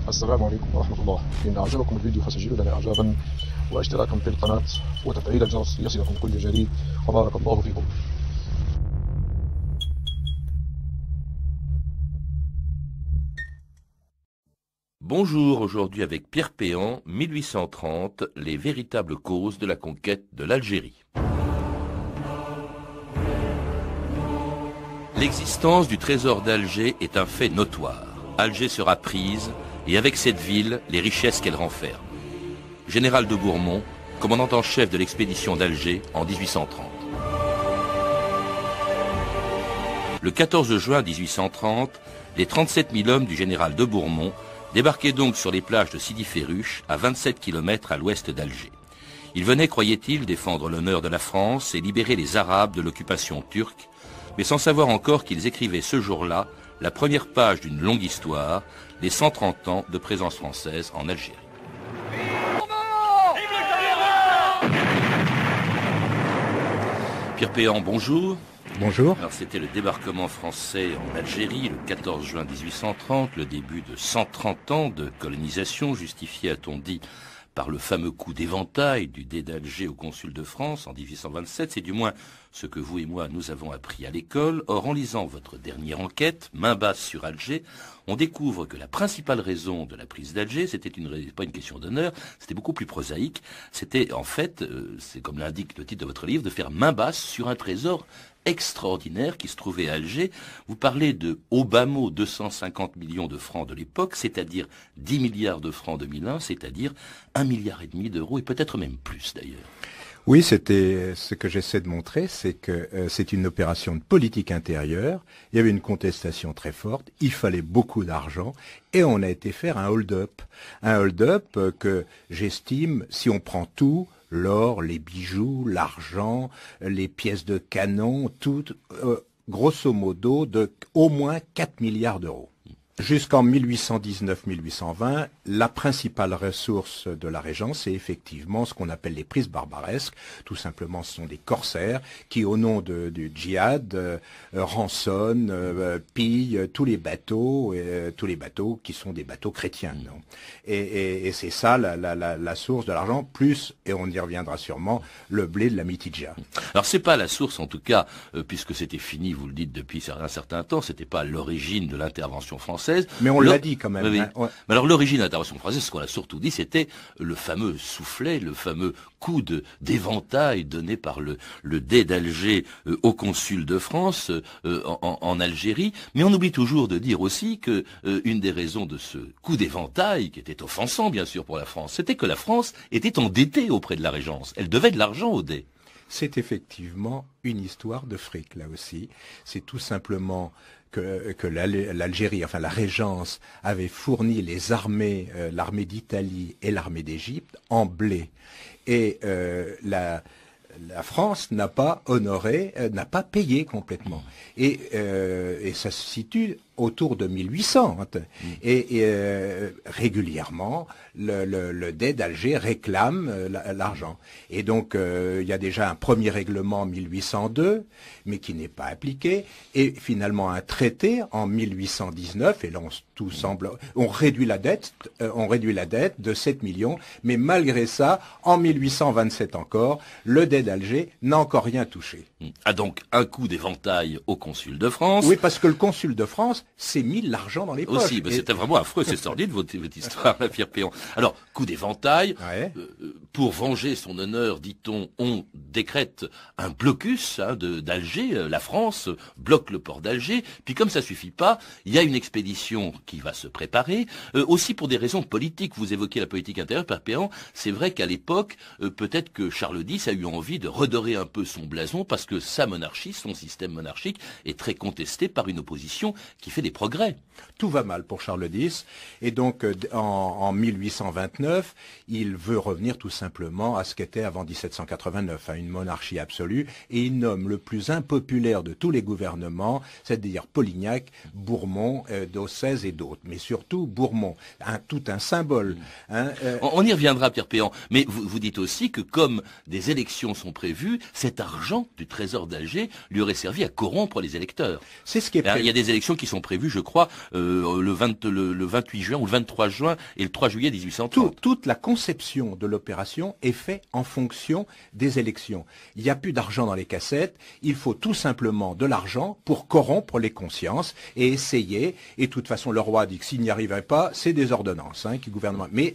السلام عليكم ورحمة الله. إن أعجبكم الفيديو فسجلوا لنا إعجابا واشتراكا في القناة وتفعيل الجرس ليصلكم كل جديد، وبارك الله فيكم. Bonjour, aujourd'hui avec Pierre Péan, 1830, les véritables causes de la conquête de l'Algérie. L'existence du trésor d'Alger est un fait notoire. Alger sera prise, et avec cette ville, les richesses qu'elle renferme. Général de Bourmont, commandant en chef de l'expédition d'Alger en 1830. Le 14 juin 1830, les 37 000 hommes du général de Bourmont débarquaient donc sur les plages de Sidi Ferruche, à 27 km à l'ouest d'Alger. Ils venaient, croyaient-ils, défendre l'honneur de la France et libérer les Arabes de l'occupation turque, mais sans savoir encore qu'ils écrivaient ce jour-là la première page d'une longue histoire, les 130 ans de présence française en Algérie. Pierre Péan, bonjour. Bonjour. Alors c'était le débarquement français en Algérie le 14 juin 1830, le début de 130 ans de colonisation, justifié, a-t-on dit, par le fameux coup d'éventail du dé d'Alger au consul de France en 1827. C'est du moins ce que vous et moi nous avons appris à l'école. Or, en lisant votre dernière enquête, Main basse sur Alger, on découvre que la principale raison de la prise d'Alger, c'était pas une question d'honneur, c'était beaucoup plus prosaïque. C'était en fait, c'est comme l'indique le titre de votre livre, de faire main basse sur un trésor extraordinaire qui se trouvait à Alger. Vous parlez de, au bas mot, 250 millions de francs de l'époque, c'est-à-dire 10 milliards de francs 2001, c'est-à-dire 1,5 milliard d'euros, et peut-être même plus d'ailleurs. Oui, c'était ce que j'essaie de montrer, c'est que c'est une opération de politique intérieure. Il y avait une contestation très forte, il fallait beaucoup d'argent, et on a été faire un hold-up. Un hold-up que j'estime, si on prend tout, l'or, les bijoux, l'argent, les pièces de canon, tout, grosso modo, de au moins 4 milliards d'euros. Jusqu'en 1819-1820, la principale ressource de la Régence, c'est effectivement ce qu'on appelle les prises barbaresques. Tout simplement, ce sont des corsaires qui, au nom du djihad, rançonnent, pillent tous les bateaux qui sont des bateaux chrétiens. Non, et c'est ça la source de l'argent, plus, et on y reviendra sûrement, le blé de la Mitidja. Alors c'est pas la source, en tout cas, puisque c'était fini, vous le dites depuis un certain temps, c'était pas l'origine de l'intervention française. Mais on l'a dit quand même. Oui. Hein, ouais. Mais alors l'origine de l'intervention française, ce qu'on a surtout dit, c'était le fameux soufflet, le fameux coup d'éventail donné par le dé d'Alger au consul de France en Algérie. Mais on oublie toujours de dire aussi que une des raisons de ce coup d'éventail, qui était offensant bien sûr pour la France, c'était que la France était endettée auprès de la Régence. Elle devait de l'argent au dé. C'est effectivement une histoire de fric, là aussi. C'est tout simplement que l'Algérie, enfin la Régence, avait fourni les armées, l'armée d'Italie et l'armée d'Égypte en blé. Et la France n'a pas honoré, n'a pas payé complètement. Et ça se situe autour de 1800. Et régulièrement, le dé d'Alger réclame l'argent. Et donc, il y a déjà un premier règlement en 1802, mais qui n'est pas appliqué. Et finalement, un traité en 1819, et là, tout semble... On réduit la dette de 7 millions, mais malgré ça, en 1827 encore, le dé d'Alger n'a encore rien touché. Ah donc, un coup d'éventail au consul de France. Oui, parce que le consul de France s'est mis l'argent dans les poches. Aussi, c'était vraiment affreux, c'est sordide votre histoire, la Pierre Péan. Alors, coup d'éventail, ouais. Pour venger son honneur, dit-on, on décrète un blocus d'Alger, la France bloque le port d'Alger, puis comme ça suffit pas, il y a une expédition qui va se préparer, aussi pour des raisons politiques. Vous évoquez la politique intérieure, Pierre Péan, c'est vrai qu'à l'époque, peut-être que Charles X a eu envie de redorer un peu son blason, parce que sa monarchie, son système monarchique, est très contesté par une opposition qui fait des progrès. Tout va mal pour Charles X, et donc en 1829, il veut revenir tout simplement à ce qu'était avant 1789, à une monarchie absolue, et il nomme le plus impopulaire de tous les gouvernements, c'est-à-dire Polignac, Bourmont, d'Ossez et d'autres, mais surtout Bourmont, tout un symbole. On y reviendra, Pierre Péan, mais vous dites aussi que comme des élections sont prévues, cet argent du trésor d'Alger lui aurait servi à corrompre les électeurs. C'est ce qui est prévu. Il y a des élections qui sont prévues, je crois, le 28 juin ou le 23 juin et le 3 juillet 1830. Toute la conception de l'opération est faite en fonction des élections. Il n'y a plus d'argent dans les cassettes, il faut tout simplement de l'argent pour corrompre les consciences et essayer, et de toute façon le roi dit que s'il n'y arriverait pas, c'est des ordonnances qui gouvernement. Mais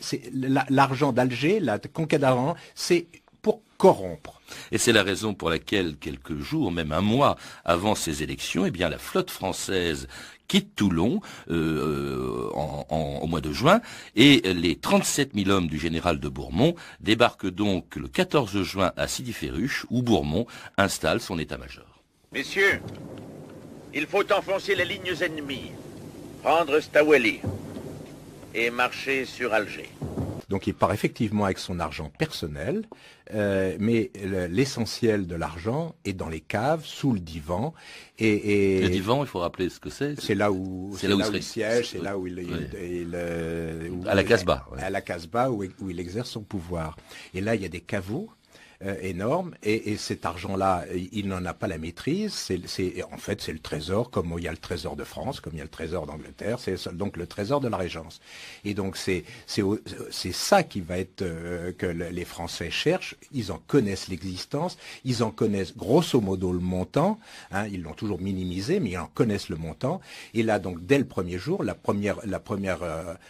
l'argent d'Alger, la conquête d'argent, c'est pour corrompre. Et c'est la raison pour laquelle, quelques jours, même un mois avant ces élections, eh bien, la flotte française quitte Toulon au mois de juin, et les 37 000 hommes du général de Bourmont débarquent donc le 14 juin à Sidi Ferruche, où Bourmont installe son état-major. Messieurs, il faut enfoncer les lignes ennemies, prendre Staweli et marcher sur Alger. Donc il part effectivement avec son argent personnel, mais l'essentiel de l'argent est dans les caves, sous le divan. Le divan, il faut rappeler ce que c'est. C'est là où il siège, c'est là où à la Casbah. Ouais. À la Casbah où il exerce son pouvoir. Et là, il y a des caveaux énorme, et cet argent-là, il n'en a pas la maîtrise. En fait, c'est le trésor, comme il y a le trésor de France, comme il y a le trésor d'Angleterre, c'est donc le trésor de la Régence. Et donc c'est ça qui va être que les Français cherchent. Ils en connaissent l'existence, ils en connaissent grosso modo le montant. Ils l'ont toujours minimisé, mais ils en connaissent le montant. Et là, donc, dès le premier jour, la première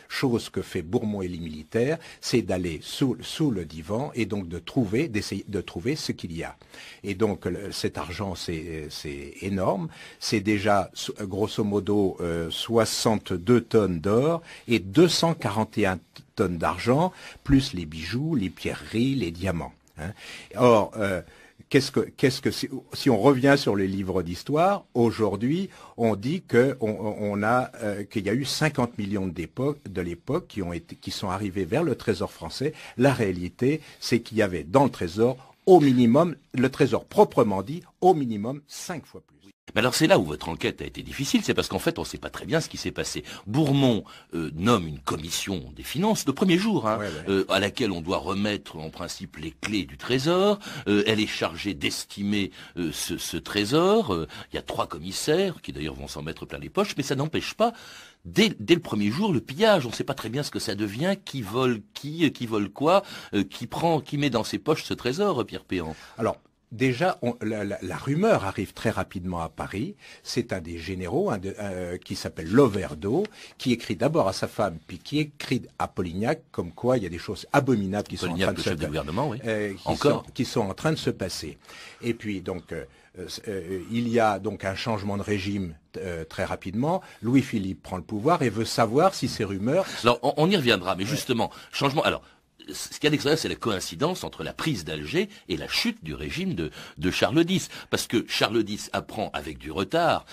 chose que fait Bourmont et les militaires, c'est d'aller sous le divan et donc d'essayer de trouver ce qu'il y a. Et donc cet argent, c'est énorme. C'est déjà grosso modo 62 tonnes d'or et 241 tonnes d'argent, plus les bijoux, les pierreries, les diamants. Or, si on revient sur les livres d'histoire, aujourd'hui, on dit qu'il y a eu 50 millions de l'époque qui sont arrivés vers le trésor français. La réalité, c'est qu'il y avait dans le trésor, au minimum, le trésor proprement dit, au minimum 5 fois plus. Mais alors c'est là où votre enquête a été difficile, c'est parce qu'en fait on ne sait pas très bien ce qui s'est passé. Bourmont nomme une commission des finances le premier jour, à laquelle on doit remettre en principe les clés du trésor. Elle est chargée d'estimer ce trésor. Il y a 3 commissaires qui d'ailleurs vont s'en mettre plein les poches, mais ça n'empêche pas dès le premier jour le pillage. On ne sait pas très bien ce que ça devient, qui vole qui vole quoi, qui met dans ses poches ce trésor, Pierre Péan. Alors, déjà, la rumeur arrive très rapidement à Paris. C'est un des généraux qui s'appelle Loverdo, qui écrit d'abord à sa femme, puis qui écrit à Polignac, comme quoi il y a des choses abominables qui sont en train de sont en train de se passer. Et puis donc il y a donc un changement de régime très rapidement. Louis-Philippe prend le pouvoir et veut savoir si ces rumeurs. Alors on y reviendra, mais justement, changement. Alors, ce qu'il y a d'extraordinaire, c'est la coïncidence entre la prise d'Alger et la chute du régime de Charles X. Parce que Charles X apprend avec du retard,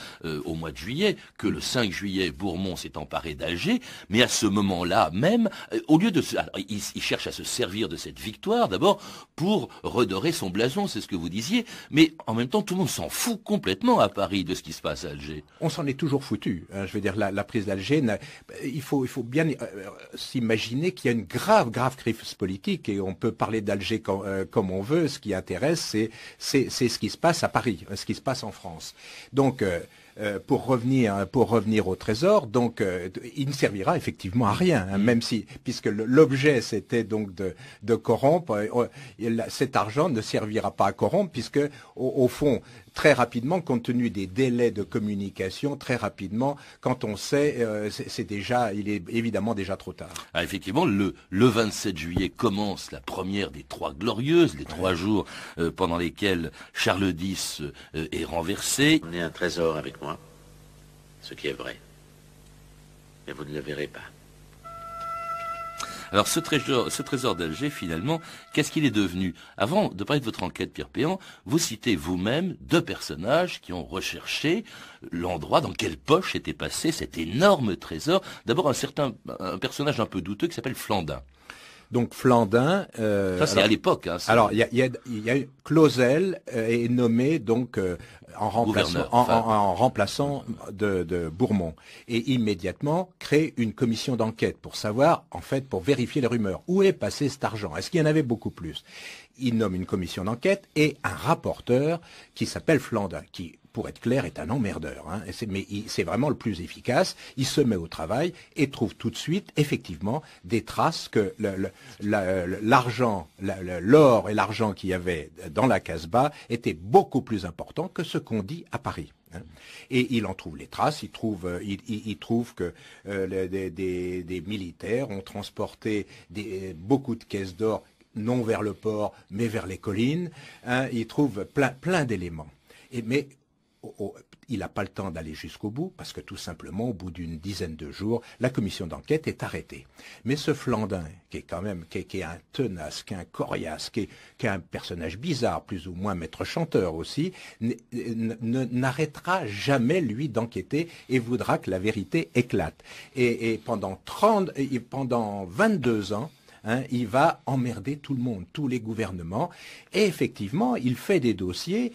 au mois de juillet, que le 5 juillet, Bourmont s'est emparé d'Alger, mais à ce moment-là même, au lieu de il cherche à se servir de cette victoire, d'abord, pour redorer son blason, c'est ce que vous disiez, mais en même temps, tout le monde s'en fout complètement à Paris de ce qui se passe à Alger. On s'en est toujours foutu. Je veux dire, la prise d'Alger, il faut bien s'imaginer qu'il y a une grave crise politique, et on peut parler d'Alger comme on veut. Ce qui intéresse, c'est ce qui se passe à Paris, ce qui se passe en France. Donc, pour revenir au trésor, donc il ne servira effectivement à rien, même puisque l'objet c'était donc de corrompre, cet argent ne servira pas à corrompre, puisque au fond, très rapidement, compte tenu des délais de communication, très rapidement, quand on sait, il est évidemment déjà trop tard. Ah, effectivement, le 27 juillet commence la première des 3 glorieuses, les 3 jours pendant lesquels Charles X est renversé. Emmenez un trésor avec moi, ce qui est vrai, mais vous ne le verrez pas. Alors ce trésor d'Alger, finalement, qu'est-ce qu'il est devenu? Avant de parler de votre enquête, Pierre Péan, vous citez vous-même 2 personnages qui ont recherché l'endroit dans quelle poche était passé cet énorme trésor. D'abord un personnage un peu douteux qui s'appelle Flandin. Donc Flandin. Ça c'est à l'époque. Alors il y a Clausel est nommé donc en remplaçant de Bourmont, et immédiatement crée une commission d'enquête pour savoir, en fait, pour vérifier les rumeurs. Où est passé cet argent? Est-ce qu'il y en avait beaucoup plus? il nomme une commission d'enquête et un rapporteur qui s'appelle Flandin, qui, pour être clair, est un emmerdeur. Hein, mais c'est vraiment le plus efficace. Il se met au travail et trouve tout de suite, effectivement, des traces que l'argent, l'or et l'argent qu'il y avait dans la Casbah étaient beaucoup plus importants que ce qu'on dit à Paris. Et il en trouve les traces, il trouve que des militaires ont transporté beaucoup de caisses d'or, non vers le port, mais vers les collines. Hein, il trouve plein d'éléments. Mais il n'a pas le temps d'aller jusqu'au bout, parce que tout simplement, au bout d'une dizaine de jours, la commission d'enquête est arrêtée. Mais ce Flandin, qui est quand même qui est un tenace, qui est un coriace, qui est un personnage bizarre, plus ou moins maître chanteur aussi, n'arrêtera jamais, lui, d'enquêter et voudra que la vérité éclate. Et pendant 22 ans, hein, il va emmerder tout le monde, tous les gouvernements. Et effectivement, il fait des dossiers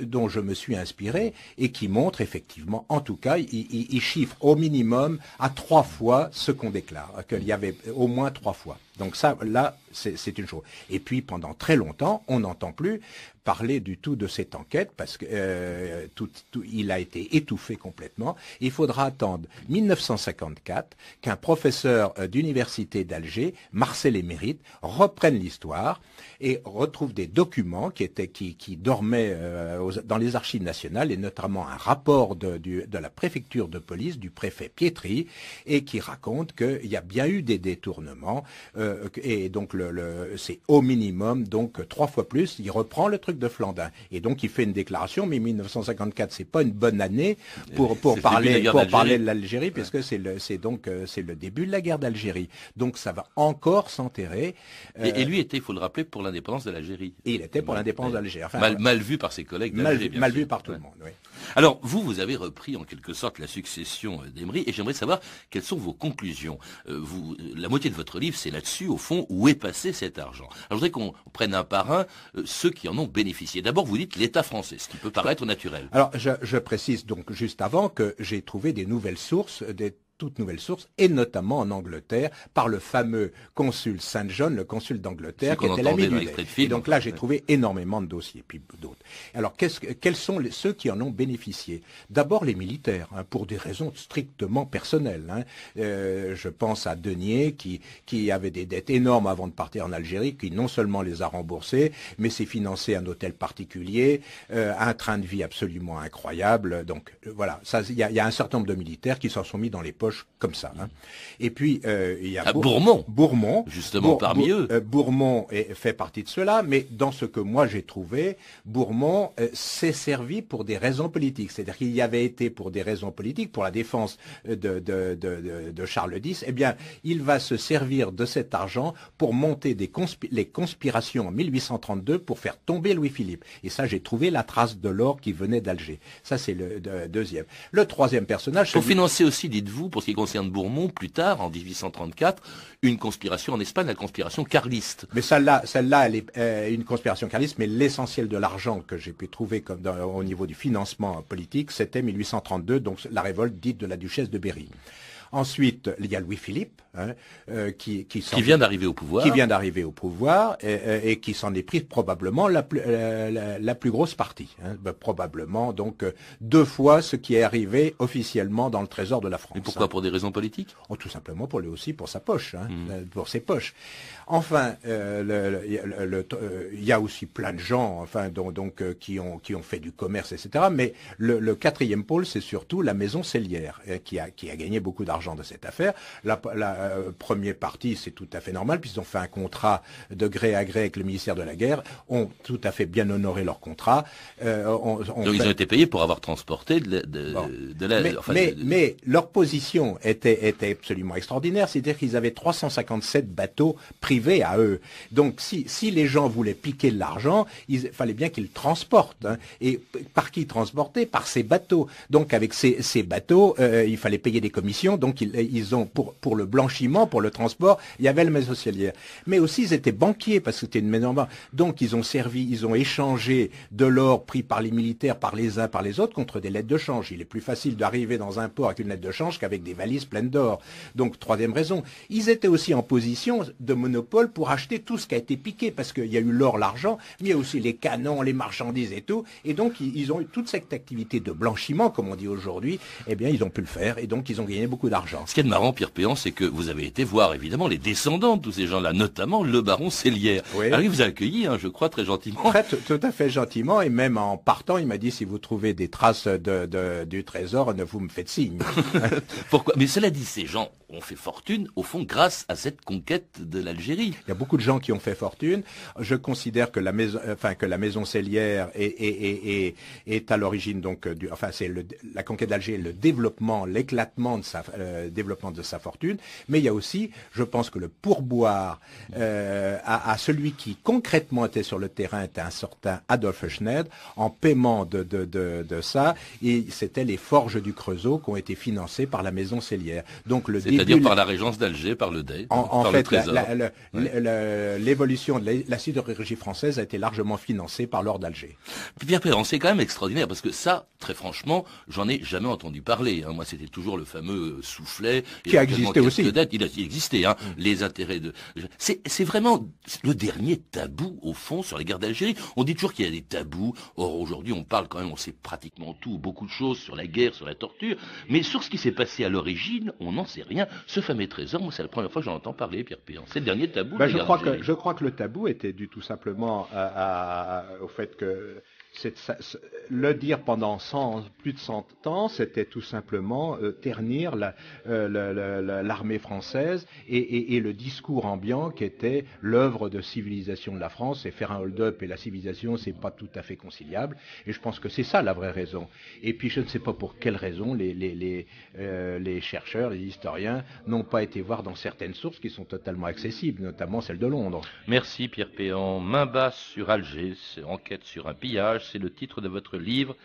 dont je me suis inspiré et qui montrent effectivement, en tout cas, il chiffre au minimum à 3 fois ce qu'on déclare, qu'il y avait au moins 3 fois. Donc ça, là, c'est une chose. Et puis, pendant très longtemps, on n'entend plus parler du tout de cette enquête parce que il a été étouffé complètement. Il faudra attendre 1954 qu'un professeur d'université d'Alger, Marcel Émérite, reprenne l'histoire et retrouve des documents qui dormaient dans les archives nationales, et notamment un rapport de la préfecture de police du préfet Pietri, et qui raconte qu'il y a bien eu des détournements, et donc c'est au minimum donc 3 fois plus. Il reprend le truc de Flandin, et donc il fait une déclaration, mais 1954 c'est pas une bonne année pour parler de l'Algérie, puisque c'est le début de la guerre d'Algérie. Donc ça va encore s'enterrer. Et lui était, il faut le rappeler, pour l'indépendance de l'Algérie. Et il était pour l'indépendance d'Algérie. Enfin, mal vu par ses collègues d'Alger. Mal vu par tout le monde, oui. Alors, vous avez repris en quelque sorte la succession d'Emery, et j'aimerais savoir quelles sont vos conclusions. La moitié de votre livre, c'est là-dessus, au fond, où est passé cet argent. Alors, je voudrais qu'on prenne un par un ceux qui en ont bénéficié. D'abord, vous dites l'État français, ce qui peut paraître naturel. Alors, je précise donc juste avant que j'ai trouvé des nouvelles sources, toutes nouvelles sources, et notamment en Angleterre, par le fameux consul Saint John, le consul d'Angleterre, qui était l'ami du lait. Et donc là, j'ai trouvé énormément de dossiers, puis d'autres. Alors, quels sont ceux qui en ont bénéficié? D'abord, les militaires, hein, pour des raisons strictement personnelles. Hein. Je pense à Denier, qui avait des dettes énormes avant de partir en Algérie, qui non seulement les a remboursées, mais s'est financé un hôtel particulier, un train de vie absolument incroyable. Donc, voilà, il y a un certain nombre de militaires qui s'en sont mis dans les poches comme ça. Hein. Et puis, il y a Bourmont, justement parmi eux. Bourmont fait partie de cela, mais dans ce que moi j'ai trouvé, Bourmont s'est servi pour des raisons politiques. C'est-à-dire qu'il y avait été pour des raisons politiques, pour la défense de Charles X. Eh bien, il va se servir de cet argent pour monter les conspirations en 1832 pour faire tomber Louis-Philippe. Et ça, j'ai trouvé la trace de l'or qui venait d'Alger. Ça, c'est le deuxième. Le troisième personnage... Pour financer aussi, dites-vous, pour ce qui concerne Bourmont, plus tard, en 1834, une conspiration en Espagne, la conspiration carliste. Mais celle-là, elle est une conspiration carliste, mais l'essentiel de l'argent que j'ai pu trouver au niveau du financement politique, c'était 1832, donc la révolte dite de la duchesse de Berry. Ensuite, il y a Louis-Philippe, hein, qui vient d'arriver au pouvoir. Qui vient d'arriver au pouvoir et qui s'en est pris probablement la plus grosse partie. Hein, probablement, donc, 2 fois ce qui est arrivé officiellement dans le trésor de la France. Et pourquoi? Pour des raisons politiques? Tout simplement pour lui aussi, pour sa poche, hein, pour ses poches. Enfin, il y a aussi plein de gens, enfin, qui ont fait du commerce, etc. Mais le quatrième pôle, c'est surtout la maison Cellière, qui a gagné beaucoup d'argent de cette affaire. La première partie, c'est tout à fait normal, puisqu'ils ont fait un contrat de gré à gré avec le ministère de la Guerre, ont tout à fait bien honoré leur contrat. Donc ils ont été payés pour avoir transporté mais leur position était absolument extraordinaire, c'est-à-dire qu'ils avaient 357 bateaux privés à eux. Donc si les gens voulaient piquer de l'argent, il fallait bien qu'ils transportent. Hein. Et par qui transporter? Par ces bateaux. Donc avec ces bateaux, il fallait payer des commissions. Donc donc ils ont pour le blanchiment, pour le transport, il y avait la maison cellière. Mais aussi ils étaient banquiers parce que c'était une maison banque. Donc ils ont échangé de l'or pris par les militaires, par les uns, par les autres, contre des lettres de change. Il est plus facile d'arriver dans un port avec une lettre de change qu'avec des valises pleines d'or. Donc troisième raison, ils étaient aussi en position de monopole pour acheter tout ce qui a été piqué, parce qu'il y a eu l'or, l'argent, mais il y a aussi les canons, les marchandises et tout. Et donc ils ont eu toute cette activité de blanchiment, comme on dit aujourd'hui. Eh bien ils ont pu le faire et donc ils ont gagné beaucoup d'argent. Ce qui est marrant, Pierre Péan, c'est que vous avez été voir évidemment les descendants de tous ces gens-là, notamment le baron Cellière. Oui. Alors il vous a accueilli, je crois, très gentiment. Tout à fait gentiment, et même en partant, il m'a dit si vous trouvez des traces du trésor, vous me faites signe. Pourquoi? Mais cela dit, ces gens ont fait fortune, au fond, grâce à cette conquête de l'Algérie. Il y a beaucoup de gens qui ont fait fortune. Je considère que la maison Cellière est à l'origine donc c'est la conquête d'Alger, le développement, l'éclatement de sa fortune. Mais il y a aussi, je pense que le pourboire à celui qui concrètement était sur le terrain était un certain Adolphe Schneider en paiement de ça, et c'était les forges du Creusot qui ont été financées par la maison Cellière. Donc c'est-à-dire par la régence d'Alger, par le Dey, en par fait, le Trésor. L'évolution de la sidérurgie française a été largement financée par l'or d'Alger. Pierre Péan, c'est quand même extraordinaire, parce que ça, très franchement, j'en ai jamais entendu parler. Moi, c'était toujours le fameux soufflet. Qui a existé aussi. Il existait, les intérêts de... C'est vraiment le dernier tabou, au fond, sur les guerres d'Algérie. On dit toujours qu'il y a des tabous. Or, aujourd'hui, on parle quand même, on sait pratiquement tout, beaucoup de choses sur la guerre, sur la torture. Mais sur ce qui s'est passé à l'origine, on n'en sait rien. Ce fameux trésor, moi, c'est la première fois que j'en entends parler, Pierre Péan. C'est le dernier tabou. Je crois que le tabou était dû tout simplement au fait que le dire pendant plus de 100 ans, c'était tout simplement ternir l'armée française et le discours ambiant qui était l'œuvre de civilisation de la France. Et faire un hold-up et la civilisation, c'est pas tout à fait conciliable. Et je pense que c'est ça la vraie raison. Et puis je ne sais pas pour quelle raison les chercheurs, les historiens n'ont pas été voir dans certaines sources qui sont totalement accessibles, notamment celle de Londres. Merci Pierre Péan. Main basse sur Alger, enquête sur un pillage, c'est le titre de votre livre